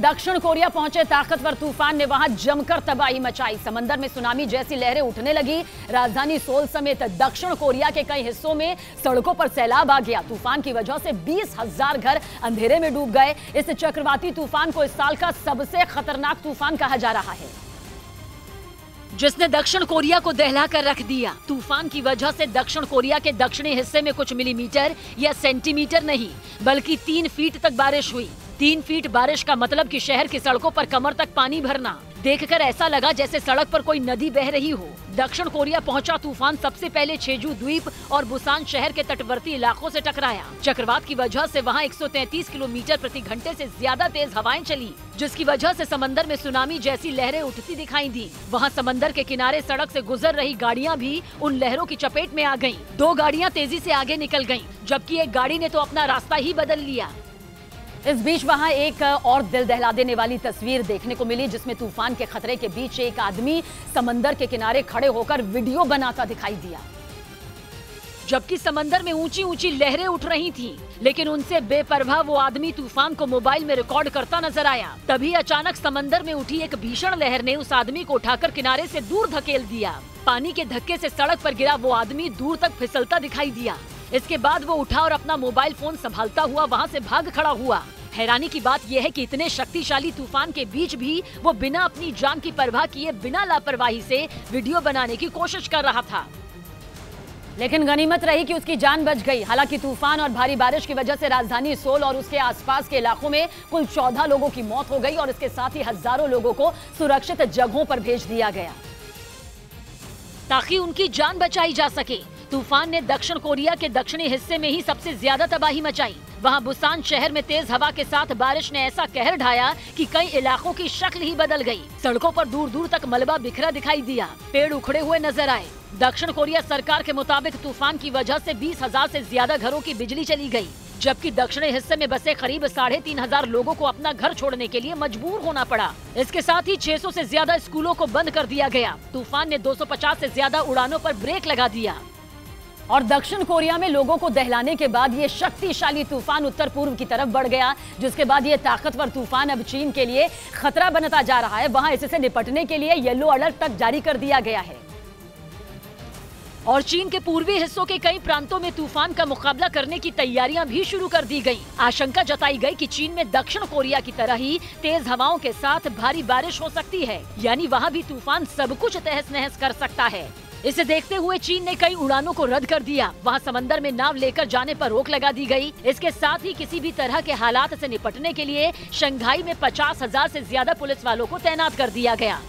दक्षिण कोरिया पहुंचे ताकतवर तूफान ने वहां जमकर तबाही मचाई। समंदर में सुनामी जैसी लहरें उठने लगी। राजधानी सोल समेत दक्षिण कोरिया के कई हिस्सों में सड़कों पर सैलाब आ गया। तूफान की वजह से 20,000 घर अंधेरे में डूब गए। इस चक्रवाती तूफान को इस साल का सबसे खतरनाक तूफान कहा जा रहा है, जिसने दक्षिण कोरिया को दहला कर रख दिया। तूफान की वजह से दक्षिण कोरिया के दक्षिणी हिस्से में कुछ मिलीमीटर या सेंटीमीटर नहीं बल्कि 3 फीट तक बारिश हुई। 3 फीट बारिश का मतलब कि शहर की सड़कों पर कमर तक पानी भरना। देखकर ऐसा लगा जैसे सड़क पर कोई नदी बह रही हो। दक्षिण कोरिया पहुंचा तूफान सबसे पहले छेजू द्वीप और बुसान शहर के तटवर्ती इलाकों से टकराया। चक्रवात की वजह से वहां 133 किलोमीटर प्रति घंटे से ज्यादा तेज हवाएं चली, जिसकी वजह से समंदर में सुनामी जैसी लहरें उठती दिखाई दी। वहां समंदर के किनारे सड़क से गुजर रही गाड़ियां भी उन लहरों की चपेट में आ गईं। 2 गाड़ियां तेजी से आगे निकल गईं, जबकि एक गाड़ी ने तो अपना रास्ता ही बदल लिया। इस बीच वहां एक और दिल दहला देने वाली तस्वीर देखने को मिली, जिसमें तूफान के खतरे के बीच एक आदमी समंदर के किनारे खड़े होकर वीडियो बनाता दिखाई दिया। जबकि समंदर में ऊंची ऊंची लहरें उठ रही थीं, लेकिन उनसे बेपरवाह वो आदमी तूफान को मोबाइल में रिकॉर्ड करता नजर आया। तभी अचानक समंदर में उठी एक भीषण लहर ने उस आदमी को उठाकर किनारे से दूर धकेल दिया। पानी के धक्के से सड़क पर गिरा वो आदमी दूर तक फिसलता दिखाई दिया। इसके बाद वो उठा और अपना मोबाइल फोन संभालता हुआ वहां से भाग खड़ा हुआ। हैरानी की बात यह है कि इतने शक्तिशाली तूफान के बीच भी वो बिना अपनी जान की परवाह किए बिना लापरवाही से वीडियो बनाने की कोशिश कर रहा था। लेकिन गनीमत रही कि उसकी जान बच गई। हालांकि तूफान और भारी बारिश की वजह से राजधानी सोल और उसके आसपास के इलाकों में कुल 14 लोगों की मौत हो गई और इसके साथ ही हजारों लोगों को सुरक्षित जगहों पर भेज दिया गया ताकि उनकी जान बचाई जा सके। तूफान ने दक्षिण कोरिया के दक्षिणी हिस्से में ही सबसे ज्यादा तबाही मचाई। वहां बुसान शहर में तेज हवा के साथ बारिश ने ऐसा कहर ढाया कि कई इलाकों की शक्ल ही बदल गई। सड़कों पर दूर दूर तक मलबा बिखरा दिखाई दिया, पेड़ उखड़े हुए नजर आए। दक्षिण कोरिया सरकार के मुताबिक तूफान की वजह से 20,000 से ज्यादा घरों की बिजली चली गई, जबकि दक्षिणी हिस्से में बसे करीब 3,500 लोगों को अपना घर छोड़ने के लिए मजबूर होना पड़ा। इसके साथ ही 600 से ज्यादा स्कूलों को बंद कर दिया गया। तूफान ने 250 से ज्यादा उड़ानों पर ब्रेक लगा दिया। और दक्षिण कोरिया में लोगों को दहलाने के बाद ये शक्तिशाली तूफान उत्तर पूर्व की तरफ बढ़ गया, जिसके बाद ये ताकतवर तूफान अब चीन के लिए खतरा बनता जा रहा है। वहां इससे निपटने के लिए येलो अलर्ट तक जारी कर दिया गया है और चीन के पूर्वी हिस्सों के कई प्रांतों में तूफान का मुकाबला करने की तैयारियां भी शुरू कर दी गई। आशंका जताई गई कि चीन में दक्षिण कोरिया की तरह ही तेज हवाओं के साथ भारी बारिश हो सकती है, यानी वहां भी तूफान सब कुछ तहस नहस कर सकता है। इसे देखते हुए चीन ने कई उड़ानों को रद्द कर दिया। वहां समंदर में नाव लेकर जाने पर रोक लगा दी गई। इसके साथ ही किसी भी तरह के हालात से निपटने के लिए शंघाई में 50,000 से ज्यादा पुलिस वालों को तैनात कर दिया गया।